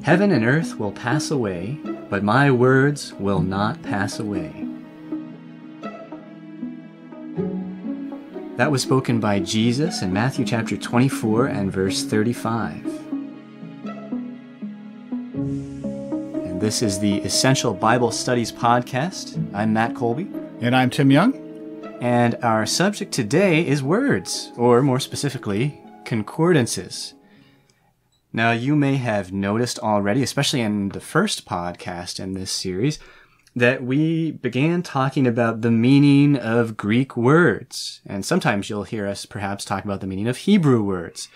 Heaven and earth will pass away, but my words will not pass away. That was spoken by Jesus in Matthew chapter 24 and verse 35. And this is the Essential Bible Studies podcast. I'm Matt Colby. And I'm Tim Young. And our subject today is words, or more specifically, concordances. Now, you may have noticed already, especially in the first podcast in this series, that we began talking about the meaning of Greek words. And sometimes you'll hear us perhaps talk about the meaning of Hebrew words.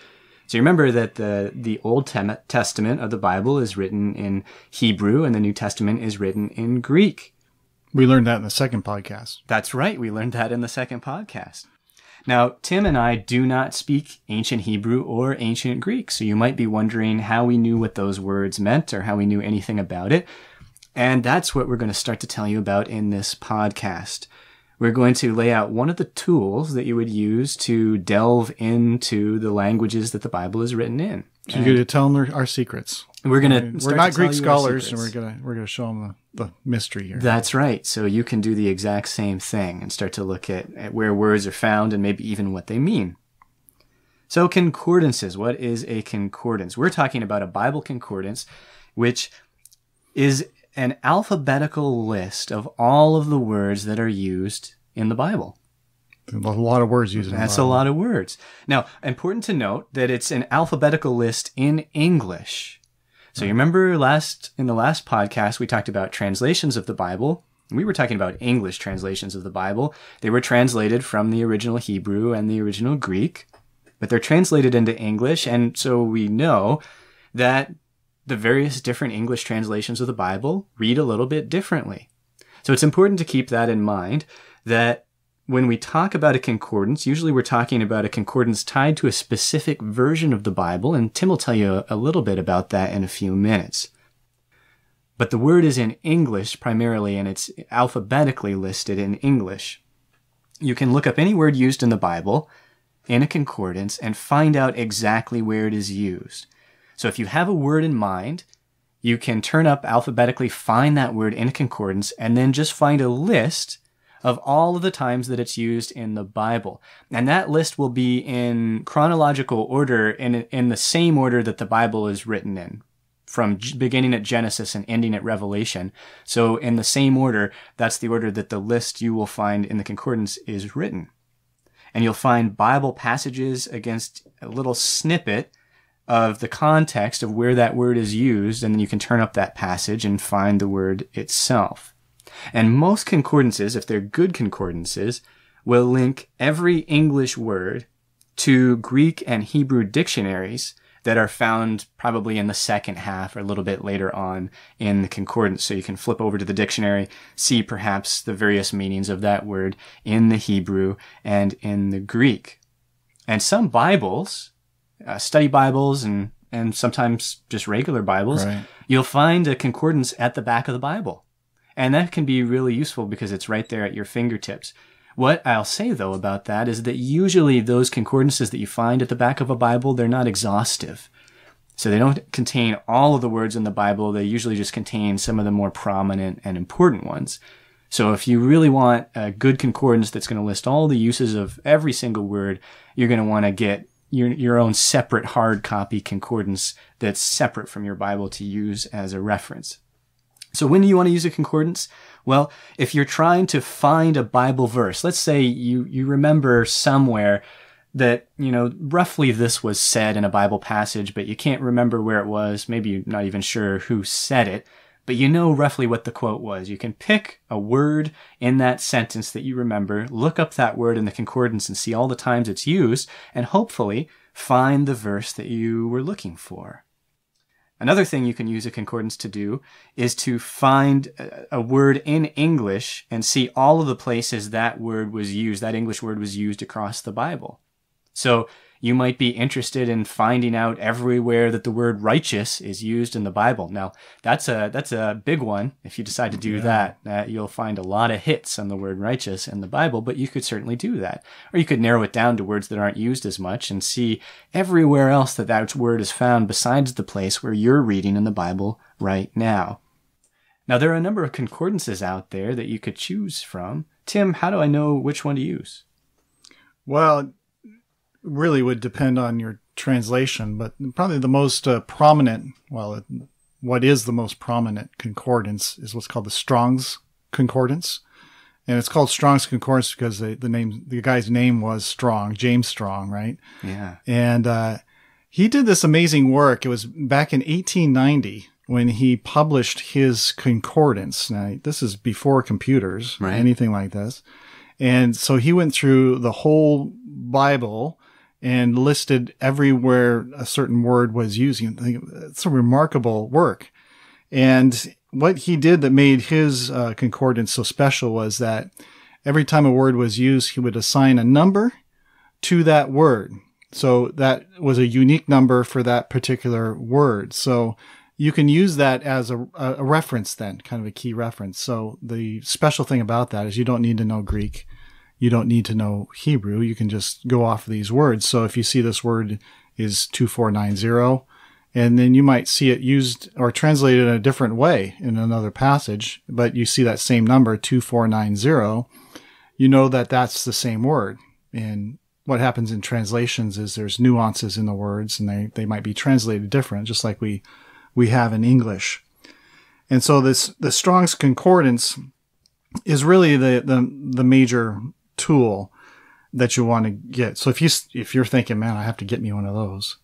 So you remember that the Old Testament of the Bible is written in Hebrew and the New Testament is written in Greek. We learned that in the second podcast. That's right. We learned that in the second podcast. Now, Tim and I do not speak ancient Hebrew or ancient Greek, so you might be wondering how we knew what those words meant or how we knew anything about it. And that's what we're going to start to tell you about in this podcast. We're going to lay out one of the tools that you would use to delve into the languages that the Bible is written in. So you're going to tell them our secrets. We're not Greek scholars, and we're going to show them the mystery here. That's right. So you can do the exact same thing and start to look at where words are found and maybe even what they mean. So concordances. What is a concordance? We're talking about a Bible concordance, which is an alphabetical list of all of the words that are used in the Bible. A lot of words used in the Bible. That's a lot of words. Now, important to note that it's an alphabetical list in English. So you remember in the last podcast, we talked about translations of the Bible. We were talking about English translations of the Bible. They were translated from the original Hebrew and the original Greek, but they're translated into English. And so we know that the various different English translations of the Bible read a little bit differently. So it's important to keep that in mind, that when we talk about a concordance, usually we're talking about a concordance tied to a specific version of the Bible, and Tim will tell you a little bit about that in a few minutes. But the word is in English primarily, and it's alphabetically listed in English. You can look up any word used in the Bible in a concordance and find out exactly where it is used. So if you have a word in mind, you can turn up alphabetically, find that word in a concordance, and then just find a list of all of the times that it's used in the Bible. And that list will be in chronological order, in the same order that the Bible is written in, from beginning at Genesis and ending at Revelation. So in the same order, that's the order that the list you will find in the concordance is written. And you'll find Bible passages against a little snippet of the context of where that word is used, and then you can turn up that passage and find the word itself. And most concordances, if they're good concordances, will link every English word to Greek and Hebrew dictionaries that are found probably in the second half or a little bit later on in the concordance. So you can flip over to the dictionary, see perhaps the various meanings of that word in the Hebrew and in the Greek. And some Bibles, study Bibles and sometimes just regular Bibles, right, you'll find a concordance at the back of the Bible. And that can be really useful because it's right there at your fingertips. What I'll say, though, about that is that usually those concordances that you find at the back of a Bible, they're not exhaustive. So they don't contain all of the words in the Bible. They usually just contain some of the more prominent and important ones. So if you really want a good concordance that's going to list all the uses of every single word, you're going to want to get your own separate hard copy concordance that's separate from your Bible to use as a reference. So when do you want to use a concordance? Well, if you're trying to find a Bible verse, let's say you remember somewhere that, roughly this was said in a Bible passage, but you can't remember where it was. Maybe you're not even sure who said it, but you know roughly what the quote was. You can pick a word in that sentence that you remember, look up that word in the concordance and see all the times it's used, and hopefully find the verse that you were looking for. Another thing you can use a concordance to do is to find a word in English and see all of the places that word was used, that English word was used across the Bible. So you might be interested in finding out everywhere that the word righteous is used in the Bible. Now, that's a big one. If you decide to do that, you'll find a lot of hits on the word righteous in the Bible, but you could certainly do that. Or you could narrow it down to words that aren't used as much and see everywhere else that word is found besides the place where you're reading in the Bible right now. Now, there are a number of concordances out there that you could choose from. Tim, how do I know which one to use? Well, really would depend on your translation, but probably the most prominent, what is the most prominent concordance is what's called the Strong's Concordance. And it's called Strong's Concordance because the guy's name was Strong, James Strong, right? Yeah. And he did this amazing work. It was back in 1890 when he published his concordance. Now, this is before computers, right, anything like this. And so he went through the whole Bible and listed everywhere a certain word was used. It's a remarkable work. And what he did that made his concordance so special was that every time a word was used, he would assign a number to that word. So that was a unique number for that particular word. So you can use that as a reference then, kind of a key reference. So the special thing about that is you don't need to know Greek. You don't need to know Hebrew. You can just go off of these words. So if you see this word is 2490, and then you might see it used or translated in a different way in another passage, but you see that same number, 2490, you know that that's the same word. And what happens in translations is there's nuances in the words, and they might be translated different, just like we have in English. And so the Strong's Concordance is really the major tool that you want to get. So if you're thinking, man, I have to get me one of those,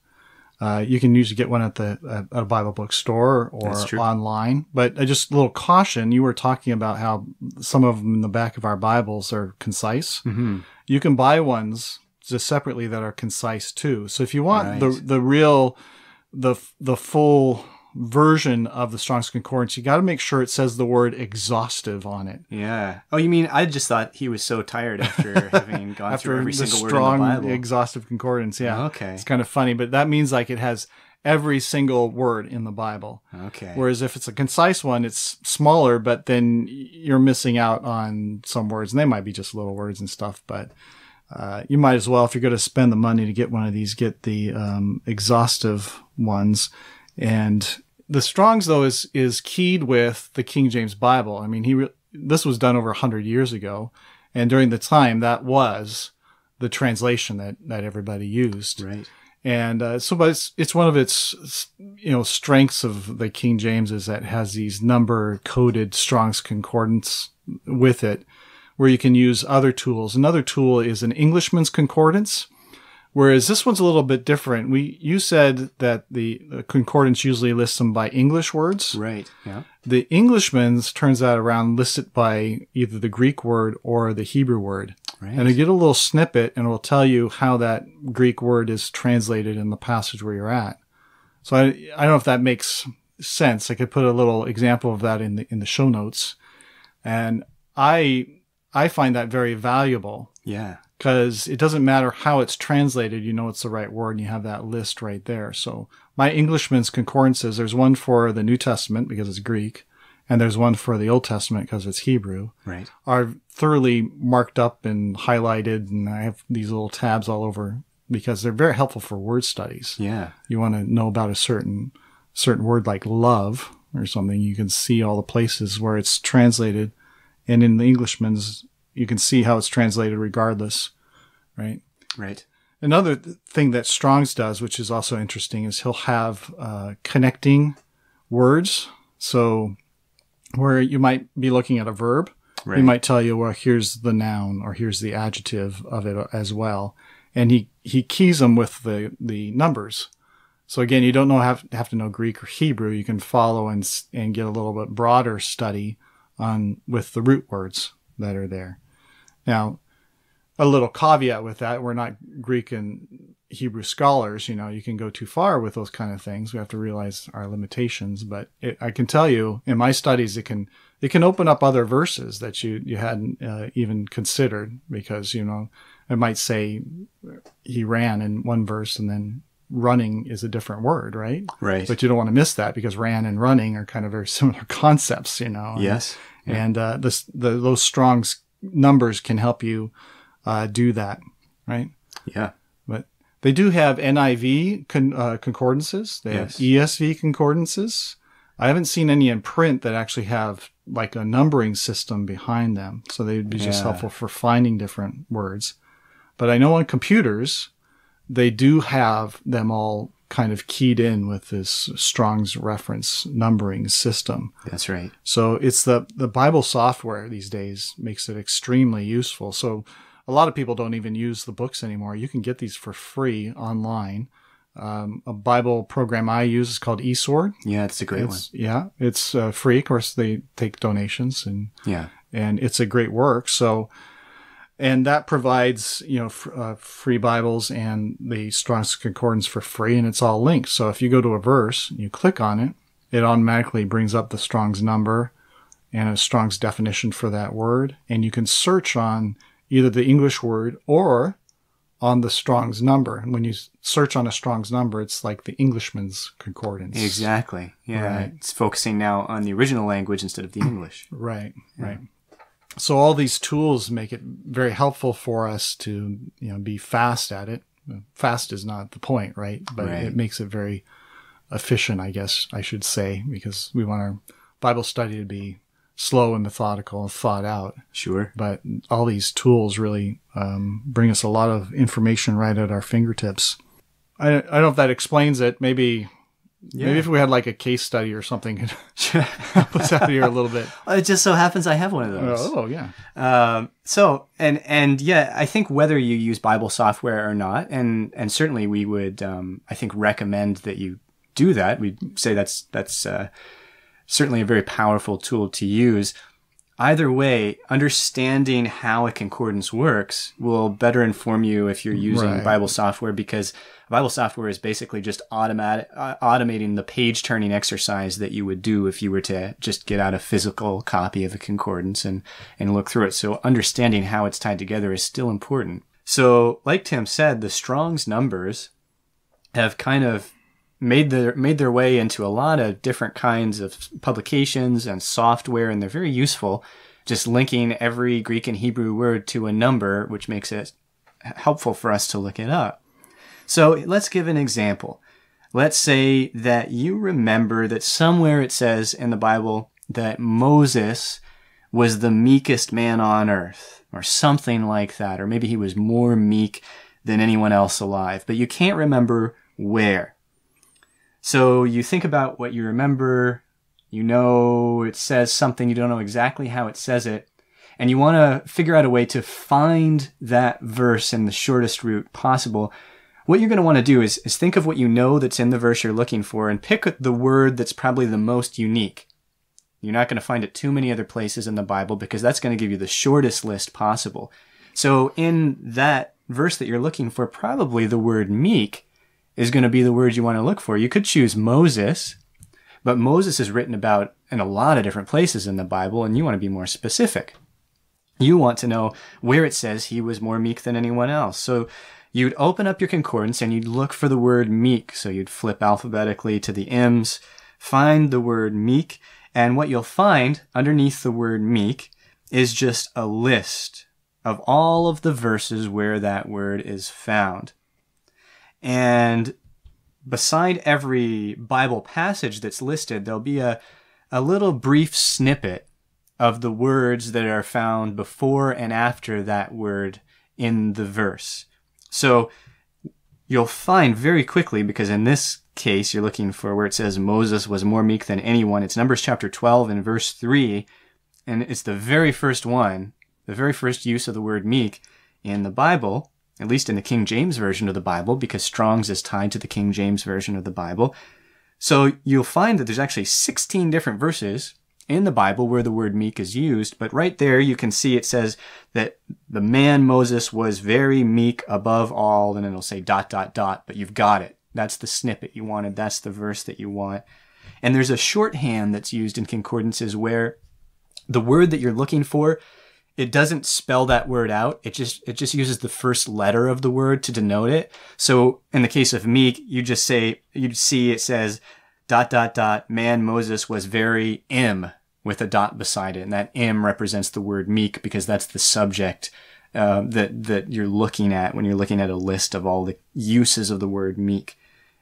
you can usually get one at a Bible bookstore or online. But just a little caution, you were talking about how some of them in the back of our Bibles are concise. Mm-hmm. You can buy ones just separately that are concise too. So if you want the full version of the Strong's Concordance, you got to make sure it says the word exhaustive on it. Yeah. Oh, you mean I just thought he was so tired after having gone through every single word in the Bible. Strong Exhaustive Concordance, yeah. Okay. It's kind of funny, but that means like it has every single word in the Bible. Okay. Whereas if it's a concise one, it's smaller, but then you're missing out on some words, and they might be just little words and stuff, but you might as well, if you're going to spend the money to get one of these, get the exhaustive ones. The Strong's, though, is keyed with the King James Bible. I mean, this was done over 100 years ago, and during the time, that was the translation that everybody used. Right. And but it's one of its strengths of the King James is that it has these number-coded Strong's Concordance with it, where you can use other tools. Another tool is an Englishman's Concordance. Whereas this one's a little bit different. You said that the concordance usually lists them by English words. Right. Yeah. The Englishman's turns that around, lists it by either the Greek word or the Hebrew word. Right. And you get a little snippet, and it will tell you how that Greek word is translated in the passage where you're at. So I don't know if that makes sense. I could put a little example of that in the show notes, and I find that very valuable. Yeah. Because it doesn't matter how it's translated, you know it's the right word, and you have that list right there. So my Englishman's Concordances, there's one for the New Testament because it's Greek, and there's one for the Old Testament because it's Hebrew. Right. Are thoroughly marked up and highlighted, and I have these little tabs all over because they're very helpful for word studies. Yeah. You want to know about a certain word like love or something, you can see all the places where it's translated, and in the Englishman's, you can see how it's translated regardless, right? Right. Another thing that Strong's does, which is also interesting, is he'll have connecting words. So where you might be looking at a verb, he might tell you, well, here's the noun or here's the adjective of it as well. And he keys them with the numbers. So again, you don't have to know Greek or Hebrew. You can follow and get a little bit broader study with the root words that are there. Now, a little caveat with that, we're not Greek and Hebrew scholars. You can go too far with those kind of things. We have to realize our limitations. But I can tell you, in my studies, it can open up other verses that you hadn't even considered, because It might say he ran in one verse and then running is a different word, right? Right. But you don't want to miss that because ran and running are kind of very similar concepts, you know. Yes. And those Strong's numbers can help you do that, right? Yeah. But they do have NIV concordances. They have ESV concordances. I haven't seen any in print that actually have like a numbering system behind them. So they would be just helpful for finding different words. But I know on computers, they do have them all kind of keyed in with this Strong's reference numbering system. That's right. So it's the Bible software these days makes it extremely useful. So a lot of people don't even use the books anymore. You can get these for free online. A Bible program I use is called eSword. Yeah, it's a great one. Yeah, it's free. Of course, they take donations, and it's a great work. So, and that provides free Bibles and the Strong's Concordance for free, and it's all linked. So if you go to a verse and you click on it, it automatically brings up the Strong's number and a Strong's definition for that word, and you can search on either the English word or on the Strong's number. And when you search on a Strong's number, it's like the Englishman's concordance. Exactly. Yeah. Right. It's focusing now on the original language instead of the English. Right. So all these tools make it very helpful for us to, be fast at it. Fast is not the point, right? But it makes it very efficient, I guess I should say, because we want our Bible study to be slow and methodical and thought out. Sure. But all these tools really bring us a lot of information right at our fingertips. I don't know if that explains it. Maybe if we had like a case study or something, it could help us out here a little bit. It just so happens I have one of those. Oh, yeah. I think whether you use Bible software or not, and certainly we would, I think, recommend that you do that. We'd say that's certainly a very powerful tool to use. Either way, understanding how a concordance works will better inform you if you're using Bible software, because Bible software is basically just automating the page-turning exercise that you would do if you were to just get out a physical copy of a concordance and look through it. So understanding how it's tied together is still important. So like Tim said, the Strong's numbers have kind of made their way into a lot of different kinds of publications and software, and they're very useful, just linking every Greek and Hebrew word to a number, which makes it helpful for us to look it up. So let's give an example. Let's say that you remember that somewhere it says in the Bible that Moses was the meekest man on earth, or something like that, or maybe he was more meek than anyone else alive, but you can't remember where. So you think about what you remember, it says something, you don't know exactly how it says it, and you want to figure out a way to find that verse in the shortest route possible. What you're going to want to do is think of what you know that's in the verse you're looking for and pick the word that's probably the most unique. You're not going to find it too many other places in the Bible because that's going to give you the shortest list possible. So in that verse that you're looking for, probably the word meek is going to be the word you want to look for. You could choose Moses, but Moses is written about in a lot of different places in the Bible, and you want to be more specific. You want to know where it says he was more meek than anyone else. So you'd open up your concordance and you'd look for the word meek. So you'd flip alphabetically to the M's, find the word meek, and what you'll find underneath the word meek is just a list of all of the verses where that word is found. And beside every Bible passage that's listed, there'll be a little brief snippet of the words that are found before and after that word in the verse. So you'll find very quickly, because in this case, you're looking for where it says Moses was more meek than anyone. It's Numbers chapter 12 and verse 3, and it's the very first one, the very first use of the word meek in the Bible, at least in the King James Version of the Bible, because Strong's is tied to the King James Version of the Bible. So you'll find that there's actually 16 different verses in the Bible where the word meek is used, but right there you can see it says that the man Moses was very meek above all, and then it'll say ... but you've got it. That's the snippet you wanted. That's the verse that you want. And there's a shorthand that's used in concordances where the word that you're looking for it doesn't spell that word out. It just uses the first letter of the word to denote it. So in the case of meek, you'd see it says ... man Moses was very with a dot beside it. And that represents the word meek because that's the subject that you're looking at when you're looking at a list of all the uses of the word meek.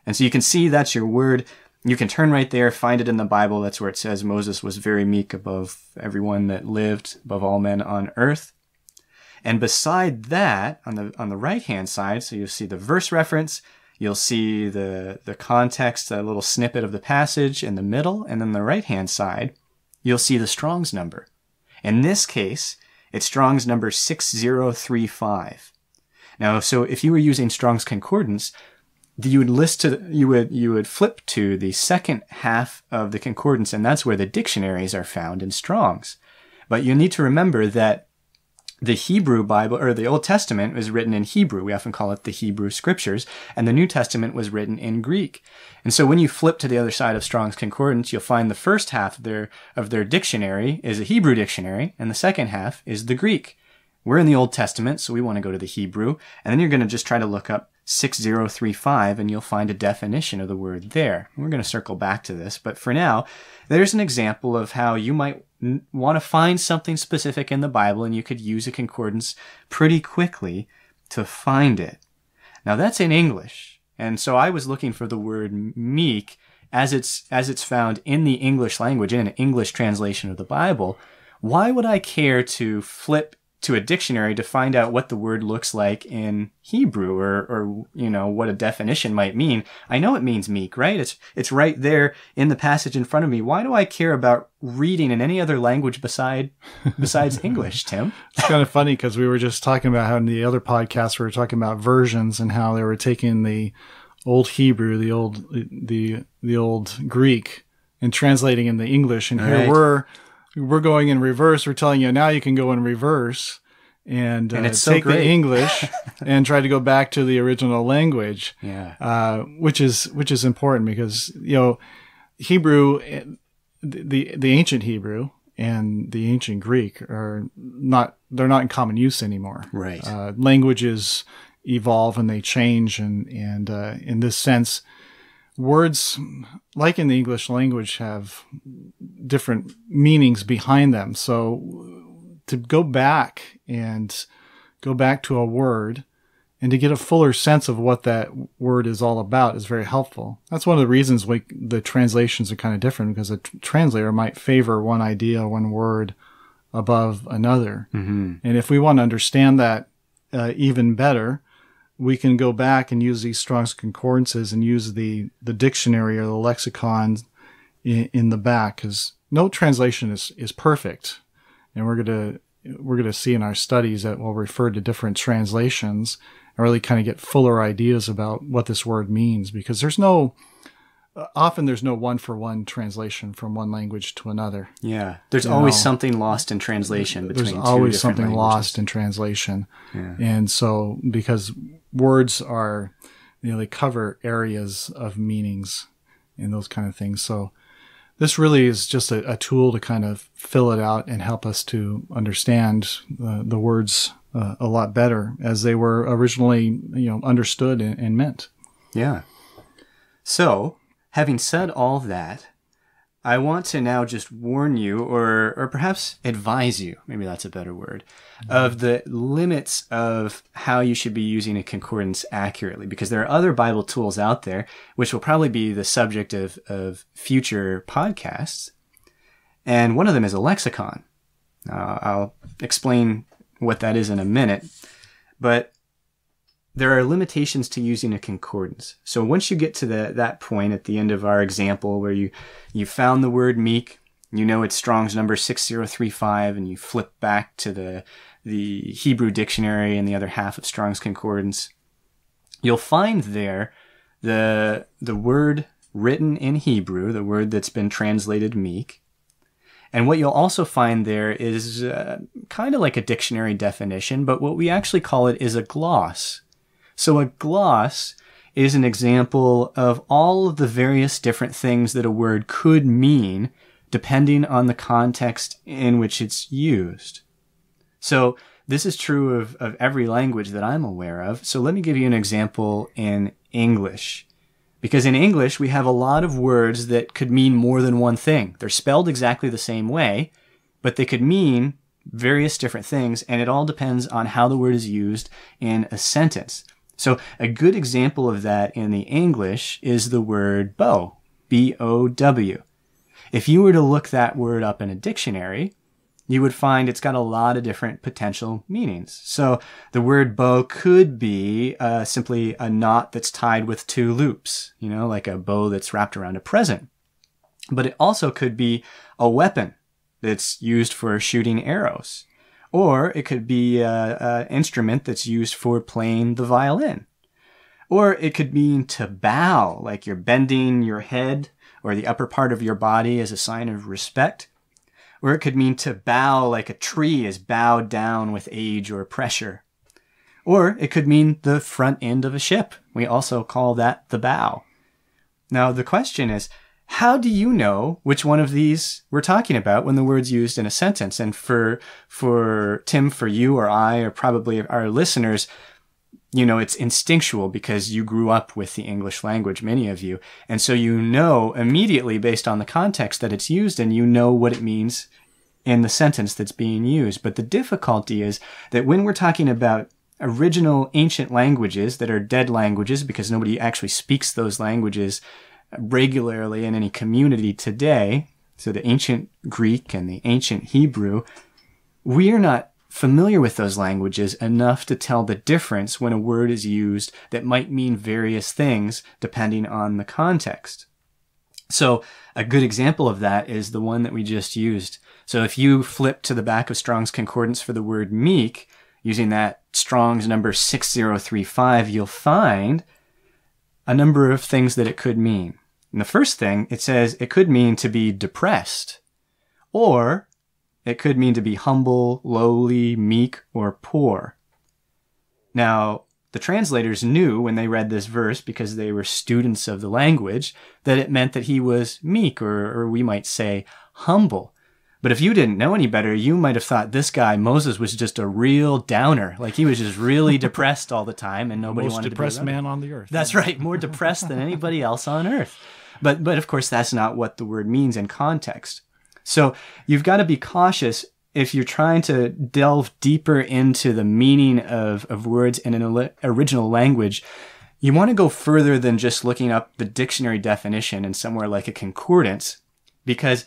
And so you can see that's your word. You can turn right there, find it in the Bible. That's where it says Moses was very meek above everyone that lived, above all men on earth. And beside that, on the right-hand side, so you'll see the verse reference, you'll see the context, a little snippet of the passage in the middle, and then the right-hand side, you'll see the Strong's number. In this case, it's Strong's number 6035. Now, so if you were using Strong's Concordance, you would flip to the second half of the concordance, and that's where the dictionaries are found in Strong's. But you need to remember that the Hebrew Bible, or the Old Testament, was written in Hebrew. We often call it the Hebrew Scriptures, and the New Testament was written in Greek. And so when you flip to the other side of Strong's Concordance, you'll find the first half of their dictionary is a Hebrew dictionary, and the second half is the Greek. We're in the Old Testament, so we want to go to the Hebrew, and then you're going to just try to look up 6035, and you'll find a definition of the word there. We're going to circle back to this, but for now, there's an example of how you might want to find something specific in the Bible, and you could use a concordance pretty quickly to find it. Now, that's in English, and so I was looking for the word meek as it's found in the English language, in an English translation of the Bible. Why would I care to flip to a dictionary to find out what the word looks like in Hebrew or what a definition might mean? I know it means meek, right? It's right there in the passage in front of me. Why do I care about reading in any other language besides English, Tim? It's kind of funny because we were just talking about how in the other podcast we were talking about versions and how they were taking the old Hebrew, the old Greek, and translating in the English. And right. Here we're going in reverse. We're telling you now you can go in reverse and it's take so the English and try to go back to the original language. Yeah. Which is important because, Hebrew, the ancient Hebrew and the ancient Greek they're not in common use anymore. Right. Languages evolve and they change. And in this sense, words, like in the English language, have different meanings behind them. So to go back to a word and to get a fuller sense of what that word is all about is very helpful. That's one of the reasons the translations are kind of different, because a translator might favor one idea, one word above another. Mm-hmm. And if we want to understand that even better, we can go back and use these Strong's Concordances and use the dictionary or the lexicon in the back, because no translation is perfect. And we're going to see in our studies that we'll refer to different translations and really kind of get fuller ideas about what this word means, because often there's no one-for-one translation from one language to another. Yeah. There's always something lost in translation between two different languages. There's always something lost in translation. Yeah. And so, because words are, they cover areas of meanings and those kind of things. So this really is just a tool to kind of fill it out and help us to understand the words a lot better as they were originally, understood and meant. Yeah. So, having said all that, I want to now just warn you, or perhaps advise you, maybe that's a better word, of the limits of how you should be using a concordance accurately, because there are other Bible tools out there, which will probably be the subject of future podcasts. And one of them is a lexicon. I'll explain what that is in a minute, but there are limitations to using a concordance. So once you get to that point at the end of our example where you found the word meek, it's Strong's number 6035, and you flip back to the Hebrew dictionary and the other half of Strong's Concordance, you'll find there the word written in Hebrew, the word that's been translated meek. And what you'll also find there is kind of like a dictionary definition, but what we actually call it is a gloss. So a gloss is an example of all of the various different things that a word could mean depending on the context in which it's used. So this is true of every language that I'm aware of. So let me give you an example in English. Because in English, we have a lot of words that could mean more than one thing. They're spelled exactly the same way, but they could mean various different things, and it all depends on how the word is used in a sentence. So a good example of that in the English is the word bow, B-O-W. If you were to look that word up in a dictionary, you would find it's got a lot of different potential meanings. So the word bow could be simply a knot that's tied with two loops, like a bow that's wrapped around a present. But it also could be a weapon that's used for shooting arrows. Or it could be an instrument that's used for playing the violin. Or it could mean to bow, like you're bending your head or the upper part of your body as a sign of respect. Or it could mean to bow like a tree is bowed down with age or pressure. Or it could mean the front end of a ship. We also call that the bow. Now the question is, how do you know which one of these we're talking about when the word's used in a sentence? And for Tim, for you or I, or probably our listeners, it's instinctual because you grew up with the English language, many of you. And so you know immediately based on the context that it's used and you know what it means in the sentence that's being used. But the difficulty is that when we're talking about original ancient languages that are dead languages because nobody actually speaks those languages regularly in any community today, so the ancient Greek and the ancient Hebrew, we are not familiar with those languages enough to tell the difference when a word is used that might mean various things depending on the context. So a good example of that is the one that we just used. So if you flip to the back of Strong's Concordance for the word meek, using that Strong's number 6035, you'll find a number of things that it could mean. And the first thing, it says it could mean to be depressed, or it could mean to be humble, lowly, meek, or poor. Now, the translators knew when they read this verse, because they were students of the language, that it meant that he was meek, or we might say humble. But if you didn't know any better, you might have thought this guy, Moses, was just a real downer. Like he was just really depressed all the time and nobody wanted to be around him. Most depressed man on the earth. That's right. More depressed than anybody else on earth. But of course, that's not what the word means in context. So you've got to be cautious if you're trying to delve deeper into the meaning of words in an original language. You want to go further than just looking up the dictionary definition in somewhere like a concordance, because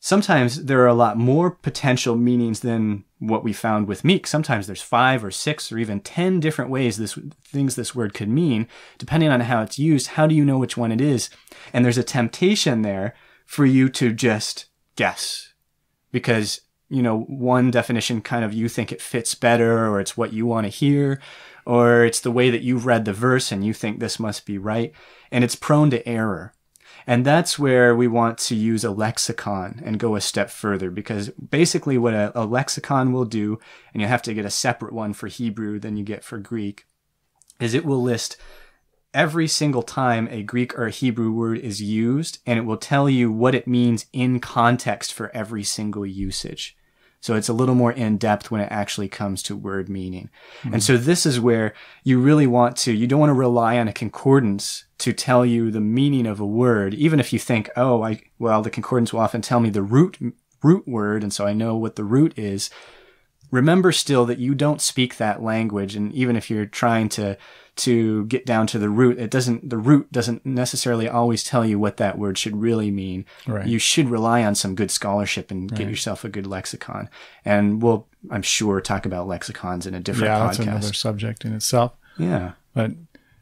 sometimes there are a lot more potential meanings than what we found with meek. Sometimes there's 5 or 6 or even 10 different ways this word could mean, depending on how it's used. How do you know which one it is? And there's a temptation there for you to just guess, because, one definition kind of you think it fits better, or it's what you want to hear, or it's the way that you've read the verse and you think this must be right. And it's prone to error. And that's where we want to use a lexicon and go a step further, because basically what a lexicon will do, and you have to get a separate one for Hebrew than you get for Greek, is it will list every single time a Greek or a Hebrew word is used, and it will tell you what it means in context for every single usage. So it's a little more in-depth when it actually comes to word meaning. Mm-hmm. And so this is where you really you don't want to rely on a concordance to tell you the meaning of a word, even if you think, the concordance will often tell me the root word, and so I know what the root is. Remember still that you don't speak that language, and even if you're trying to get down to the root, the root doesn't necessarily always tell you what that word should really mean. Right. You should rely on some good scholarship and get yourself a good lexicon. And we'll, I'm sure, talk about lexicons in a different podcast. Yeah, that's another subject in itself. Yeah. But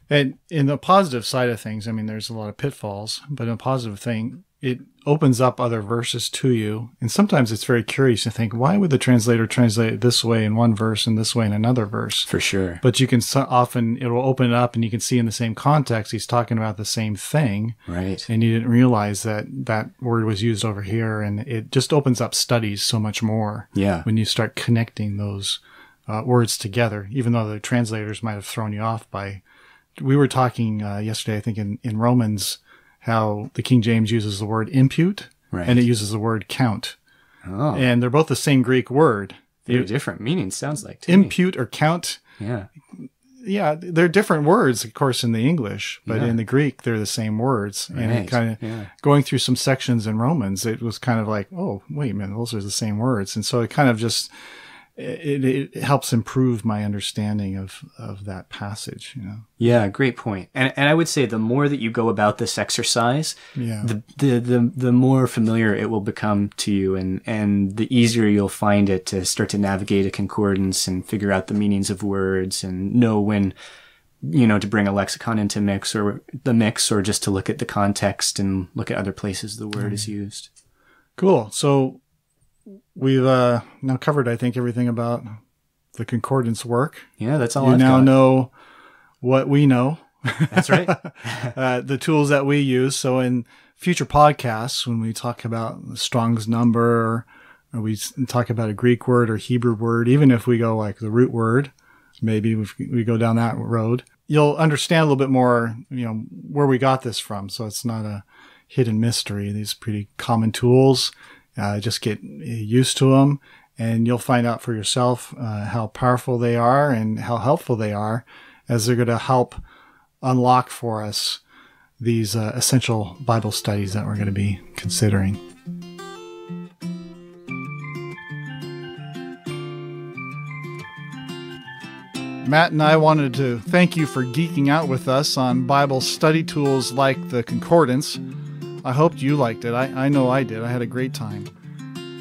in the positive side of things, there's a lot of pitfalls, but in a positive thing, it opens up other verses to you. And sometimes it's very curious to think, why would the translator translate it this way in one verse and this way in another verse? For sure. But you can often, it will open it up and you can see in the same context, he's talking about the same thing. Right. And you didn't realize that word was used over here. And it just opens up studies so much more. Yeah. When you start connecting those words together, even though the translators might have thrown you off by, we were talking yesterday, I think in Romans, how the King James uses the word impute, and it uses the word count. Oh. And they're both the same Greek word. Very different meanings, sounds like. To me. Impute or count. Yeah. Yeah, they're different words, of course, in the English, but in the Greek, they're the same words. Right. And kind of going through some sections in Romans, it was kind of like, oh, wait a minute, those are the same words. And so it kind of just, it helps improve my understanding of that passage, you know? Yeah, great point. And I would say the more that you go about this exercise, the more familiar it will become to you, and the easier you'll find it to start to navigate a concordance and figure out the meanings of words and know when, you know, to bring a lexicon into mix or just to look at the context and look at other places the word is used. Cool. So we've now covered, I think, everything about the concordance work. Yeah, that's all you I've now got. know what we know. That's right. The tools that we use. So in future podcasts, when we talk about the Strong's number, or we talk about a Greek word or Hebrew word, even if we go like the root word, maybe we go down that road, you'll understand a little bit more, you know, where we got this from. So it's not a hidden mystery. These are pretty common tools. Just get used to them, and you'll find out for yourself how powerful they are and how helpful they are, as they're going to help unlock for us these essential Bible studies that we're going to be considering. Matt and I wanted to thank you for geeking out with us on Bible study tools like the Concordance. I hoped you liked it. I know I did. I had a great time.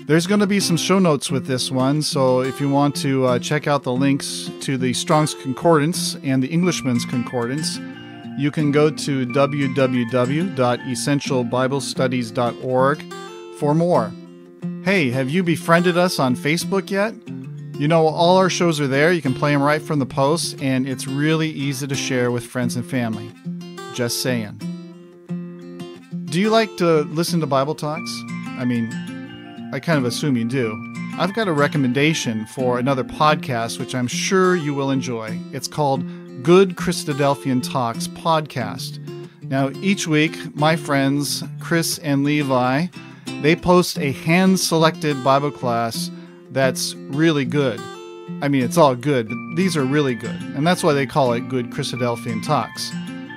There's going to be some show notes with this one, so if you want to check out the links to the Strong's Concordance and the Englishman's Concordance, you can go to www.essentialbiblestudies.org for more. Hey, have you befriended us on Facebook yet? You know, all our shows are there. You can play them right from the posts, and it's really easy to share with friends and family. Just saying. Do you like to listen to Bible talks? I mean, I kind of assume you do. I've got a recommendation for another podcast, which I'm sure you will enjoy. It's called Good Christadelphian Talks Podcast. Now, each week, my friends, Chris and Levi, they post a hand-selected Bible class that's really good. I mean, it's all good, but these are really good. And that's why they call it Good Christadelphian Talks.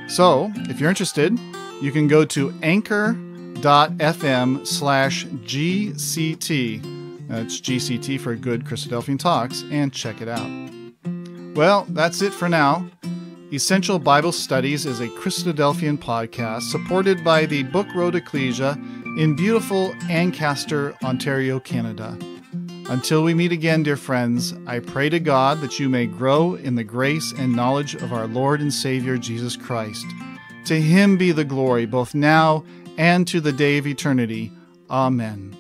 So, if you're interested, you can go to anchor.fm/GCT. That's GCT for Good Christadelphian Talks, and check it out. Well, that's it for now. Essential Bible Studies is a Christadelphian podcast supported by the Book Road Ecclesia in beautiful Ancaster, Ontario, Canada. Until we meet again, dear friends, I pray to God that you may grow in the grace and knowledge of our Lord and Savior Jesus Christ. To him be the glory, both now and to the day of eternity. Amen.